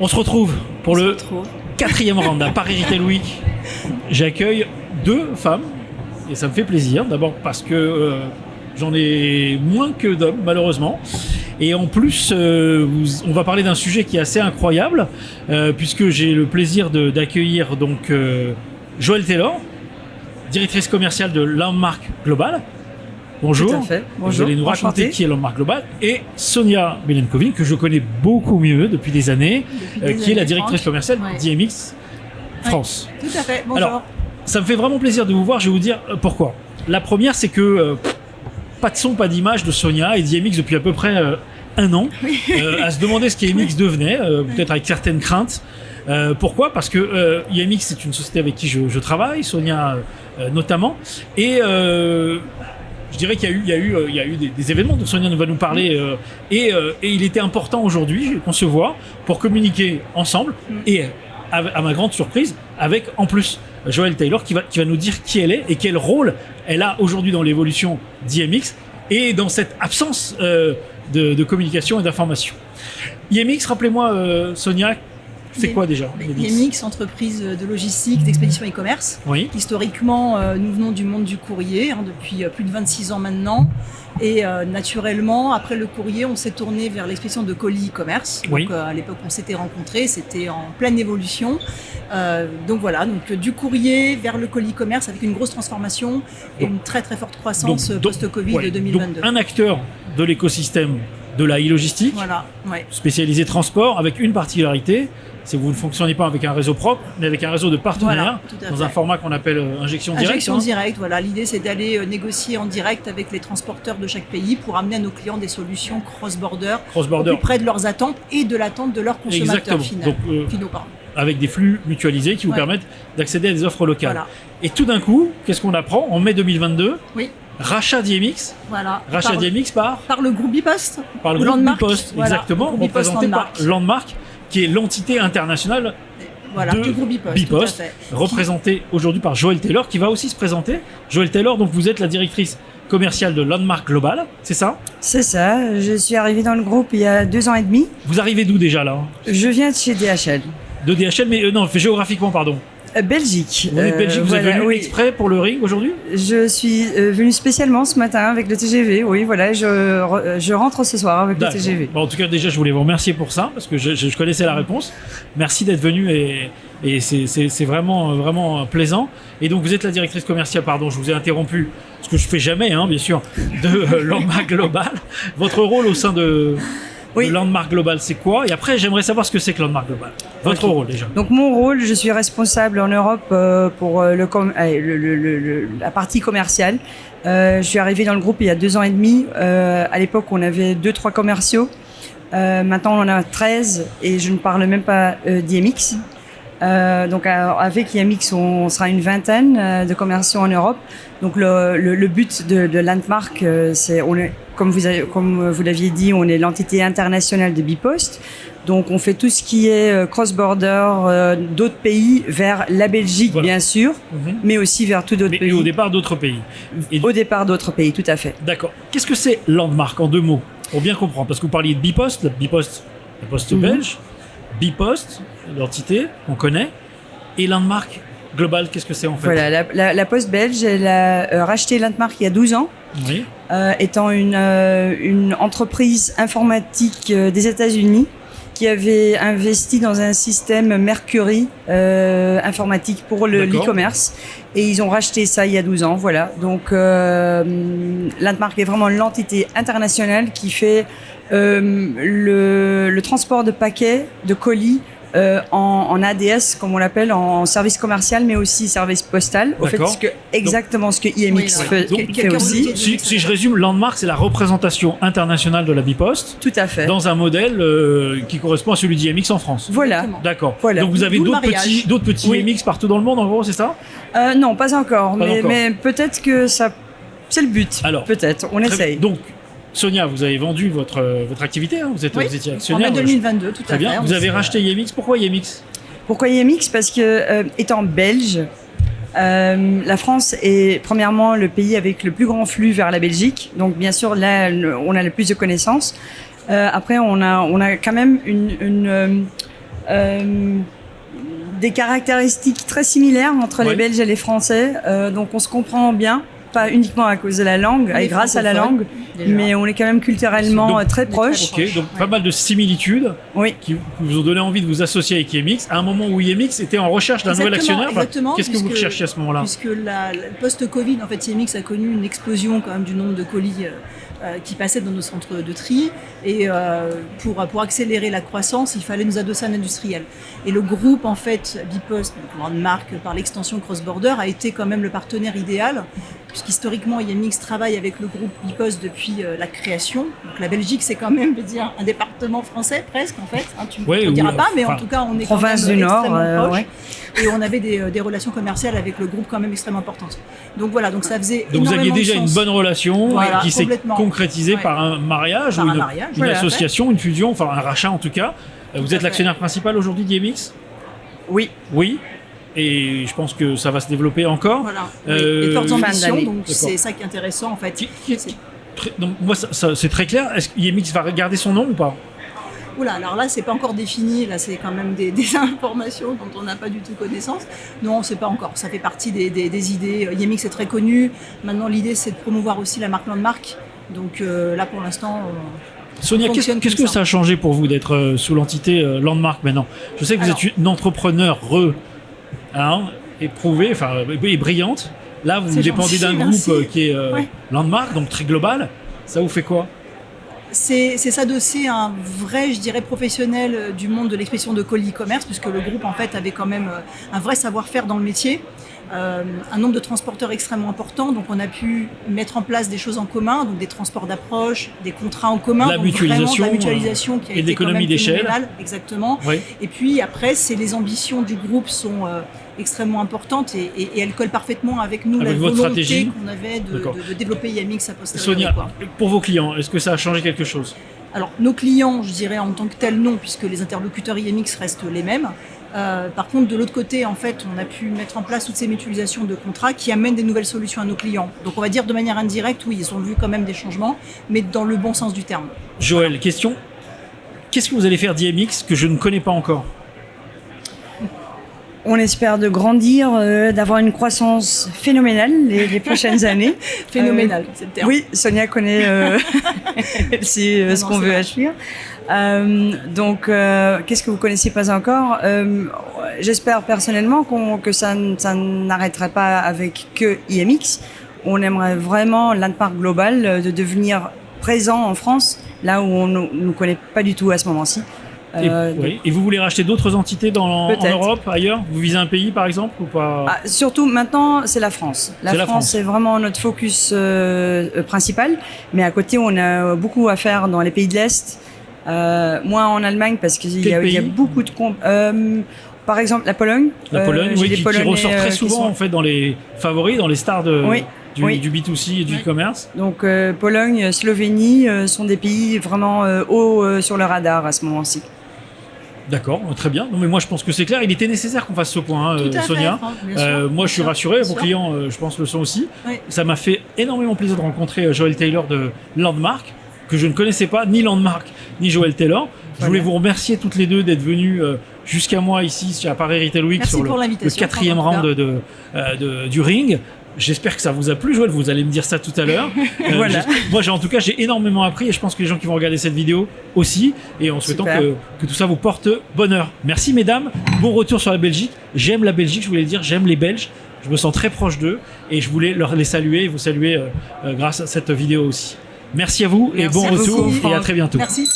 On se retrouve pour le 4e round à Paris Retail Week. J'accueille 2 femmes et ça me fait plaisir. D'abord parce que j'en ai moins que d'hommes, malheureusement. Et en plus, on va parler d'un sujet qui est assez incroyable, puisque j'ai le plaisir d'accueillir donc Joëlle Taylor, directrice commerciale de Landmark Global. Bonjour. Tout à fait. Bonjour. Vous allez nous raconter qui est Landmark Global. Et Sonia Milenkovic, que je connais beaucoup mieux depuis des années, qui est la directrice commerciale d'IMX France. Tout à fait. Bonjour. Alors, ça me fait vraiment plaisir de vous voir. Je vais vous dire pourquoi. La première, c'est que pas de son, pas d'image de Sonia et d'IMX depuis à peu près un an, à se demander ce qu'IMX devenait, peut-être avec certaines craintes. Pourquoi ? Parce que IMX, c'est une société avec qui je travaille, Sonia notamment, et je dirais qu'il y a eu des événements dont Sonia va nous parler, et il était important aujourd'hui qu'on se voit pour communiquer ensemble, et à ma grande surprise, avec en plus Joëlle Taylor qui va nous dire qui elle est et quel rôle elle a aujourd'hui dans l'évolution d'IMX et dans cette absence de communication et d'information. IMX, rappelez-moi Sonia, c'est quoi déjà IMX, entreprise de logistique, d'expédition e-commerce. Oui. Historiquement, nous venons du monde du courrier depuis plus de 26 ans maintenant. Et naturellement, après le courrier, on s'est tourné vers l'expédition de colis e-commerce. Oui. Donc, à l'époque, on s'était rencontrés, c'était en pleine évolution. Donc voilà, du courrier vers le colis e-commerce avec une grosse transformation et une très très forte croissance post-Covid de 2022. Donc, un acteur de l'écosystème de la e-logistique, voilà, spécialisé transport, avec une particularité, c'est que vous ne fonctionnez pas avec un réseau propre, mais avec un réseau de partenaires, dans un format qu'on appelle injection directe. Injection directe, voilà. L'idée, c'est d'aller négocier en direct avec les transporteurs de chaque pays pour amener à nos clients des solutions cross-border, au plus près de leurs attentes et de l'attente de leurs consommateurs finaux. Avec des flux mutualisés qui vous permettent d'accéder à des offres locales. Voilà. Et tout d'un coup, qu'est-ce qu'on apprend en mai 2022 ? Rachat d'IMX. Voilà. Rachat d'IMX par le groupe Bipost. Par le groupe Bipost, exactement, représenté par Landmark, qui est l'entité internationale du groupe Bipost, représentée aujourd'hui par Joëlle Taylor, qui va aussi se présenter. Joëlle Taylor, donc vous êtes la directrice commerciale de Landmark Global, c'est ça ? C'est ça, je suis arrivée dans le groupe il y a 2 ans et demi. Vous arrivez d'où déjà là ? Je viens de chez DHL. De DHL, mais non, géographiquement, pardon. Belgique. Vous êtes Belgique, vous êtes venu exprès pour le ring aujourd'hui ? Je suis venu spécialement ce matin avec le TGV, oui, voilà, je rentre ce soir avec le TGV. Bon, en tout cas, déjà, je voulais vous remercier pour ça, parce que je connaissais la réponse. Merci d'être venu et c'est vraiment, vraiment plaisant. Et donc, vous êtes la directrice commerciale, pardon, je vous ai interrompu, ce que je fais jamais, bien sûr, de Landmark Global. Votre rôle au sein de Landmark Global, c'est quoi ? Et après, j'aimerais savoir ce que c'est que Landmark Global. Votre rôle, déjà. Donc, mon rôle, je suis responsable en Europe pour la partie commerciale. Je suis arrivée dans le groupe il y a 2 ans et demi. À l'époque, on avait 2-3 commerciaux. Maintenant, on en a 13 et je ne parle même pas d'IMX. Donc, avec IMX, on sera une vingtaine de commerciaux en Europe. Donc, le but de Landmark, c'est comme vous l'aviez dit, on est l'entité internationale de Bipost. Donc, on fait tout ce qui est cross-border d'autres pays vers la Belgique, bien sûr, mais aussi vers tous d'autres pays. Et au départ, d'autres pays. Au départ, d'autres pays, tout à fait. D'accord. Qu'est-ce que c'est Landmark, en 2 mots, pour bien comprendre ? Parce que vous parliez de Bipost, la poste belge, Bipost, l'entité qu'on connaît, et Landmark Global, qu'est-ce que c'est en fait ? Voilà, la poste belge, elle a racheté Landmark il y a 12 ans, étant une entreprise informatique des États-Unis qui avait investi dans un système Mercury informatique pour l'e-commerce. Et ils ont racheté ça il y a 12 ans, voilà. Donc, Landmark est vraiment l'entité internationale qui fait le transport de paquets, de colis, en ADS, comme on l'appelle, en service commercial, mais aussi service postal. Au fait, exactement ce que IMX fait aussi. Si je résume, Landmark, c'est la représentation internationale de la Bipost. Tout à fait. Dans un modèle qui correspond à celui d'IMX en France. Voilà. D'accord. Voilà. Donc vous avez d'autres petits IMX partout dans le monde, en gros, c'est ça ? Non, pas encore. Mais peut-être que ça, c'est le but. Alors, peut-être. On essaye. Donc, Sonia, vous avez vendu votre activité, vous étiez actionnaire. En mai 2022, tout à fait. Très bien. Vous avez racheté IMX. Pourquoi IMX ? Pourquoi IMX ? Parce que, étant belge, la France est premièrement le pays avec le plus grand flux vers la Belgique. Donc, bien sûr, là, on a le plus de connaissances. Après, on a quand même Des caractéristiques très similaires entre les Belges et les Français, donc on se comprend bien, pas uniquement à cause de la langue, et grâce à la langue, déjà. Mais on est quand même culturellement très proches. Ok, donc pas mal de similitudes qui vous ont donné envie de vous associer avec IMX à un moment où IMX était en recherche d'un nouvel actionnaire. Qu'est-ce que vous recherchiez à ce moment-là? Puisque le post-Covid, en fait, IMX a connu une explosion quand même du nombre de colis qui passaient dans nos centres de tri, et pour accélérer la croissance, il fallait nous adosser à un industriel. Et le groupe, en fait, Bipost, Landmark, par l'extension cross-border, a été quand même le partenaire idéal, puisqu'historiquement, IMX travaille avec le groupe Bipost depuis la création. Donc la Belgique, c'est quand même, je veux dire, un département français, presque, en fait. Hein, tu ne diras pas, mais en tout cas, on est quand même extrêmement proche. Et on avait des relations commerciales avec le groupe quand même extrêmement importantes. Donc voilà, donc ça faisait donc énormément vous aviez déjà de sens. Une bonne relation qui s'est concrétisée par un mariage, ou une association, une fusion, enfin un rachat en tout cas. Vous êtes l'actionnaire principal aujourd'hui d'IMX? Oui. Oui. Et je pense que ça va se développer encore. Voilà. Et fortes ambitions, donc c'est ça qui est intéressant en fait. Donc moi, c'est très clair. Est-ce que IMX va garder son nom ou pas? Oula, alors là, c'est pas encore défini. Là, c'est quand même des informations dont on n'a pas du tout connaissance. Non, c'est pas encore. Ça fait partie des idées. IMX est très connu. Maintenant, l'idée, c'est de promouvoir aussi la marque Landmark. Donc là, pour l'instant. Sonia, qu'est-ce que ça a changé pour vous d'être sous l'entité Landmark maintenant? Je sais que vous êtes une entrepreneur éprouvée, et brillante. Là, vous dépendez d'un groupe qui est Landmark, donc très global. Ça vous fait quoi? C'est s'adosser à un vrai, je dirais, professionnel du monde de l'expression de colis e-commerce, puisque le groupe, en fait, avait quand même un vrai savoir-faire dans le métier. Un nombre de transporteurs extrêmement important, donc on a pu mettre en place des choses en commun, donc des transports d'approche, des contrats en commun, la mutualisation qui a et été l'économie d'échelle, exactement. Oui. Et puis après, les ambitions du groupe sont extrêmement importantes et elles collent parfaitement avec nous, avec la votre volonté stratégie qu'on avait de développer IMX à posteriori. Sonia, pour vos clients, est-ce que ça a changé quelque chose? Alors nos clients, je dirais en tant que tels non, puisque les interlocuteurs IMX restent les mêmes. Par contre, de l'autre côté, en fait, on a pu mettre en place toutes ces mutualisations de contrats qui amènent des nouvelles solutions à nos clients. Donc, on va dire de manière indirecte, oui, ils ont vu quand même des changements, mais dans le bon sens du terme. Joël, question. Qu'est-ce que vous allez faire d'IMX que je ne connais pas encore? On espère de grandir, d'avoir une croissance phénoménale les prochaines années. Phénoménale, c'est le terme. Oui, Sonia connaît ce qu'on veut acheter. Donc, qu'est-ce que vous connaissez pas encore? J'espère personnellement que ça n'arrêterait pas avec que IMX. On aimerait vraiment Landmark Global de devenir présent en France, là où on ne connaît pas du tout à ce moment-ci. Et vous voulez racheter d'autres entités en Europe, ailleurs? Vous visez un pays par exemple ou pas? Surtout maintenant, c'est la France. La France, c'est vraiment notre focus principal. Mais à côté, on a beaucoup à faire dans les pays de l'Est. Moins en Allemagne parce qu'il y a beaucoup de par exemple la Pologne. La Pologne, qui ressort très souvent en fait dans les favoris, dans les stars du B2C et du e-commerce. Donc Pologne, Slovénie sont des pays vraiment hauts sur le radar à ce moment-ci. D'accord, très bien. Non, mais moi je pense que c'est clair. Il était nécessaire qu'on fasse ce point, Sonia. Moi je suis rassuré, vos clients, je pense, le sont aussi. Oui. Ça m'a fait énormément plaisir de rencontrer Joël Taylor de Landmark, que je ne connaissais pas, ni Landmark, ni Joël Taylor. Je voulais vous remercier toutes les deux d'être venues jusqu'à moi ici à Paris Retail Week. Merci sur le 4e round du ring. J'espère que ça vous a plu, Joël, vous allez me dire ça tout à l'heure. Voilà. Moi, en tout cas, j'ai énormément appris et je pense que les gens qui vont regarder cette vidéo aussi, et en souhaitant que tout ça vous porte bonheur. Merci mesdames, bon retour sur la Belgique. J'aime la Belgique, je voulais le dire, j'aime les Belges. Je me sens très proche d'eux et je voulais les saluer et vous saluer grâce à cette vidéo aussi. Merci à vous et bon retour et à très bientôt. Merci.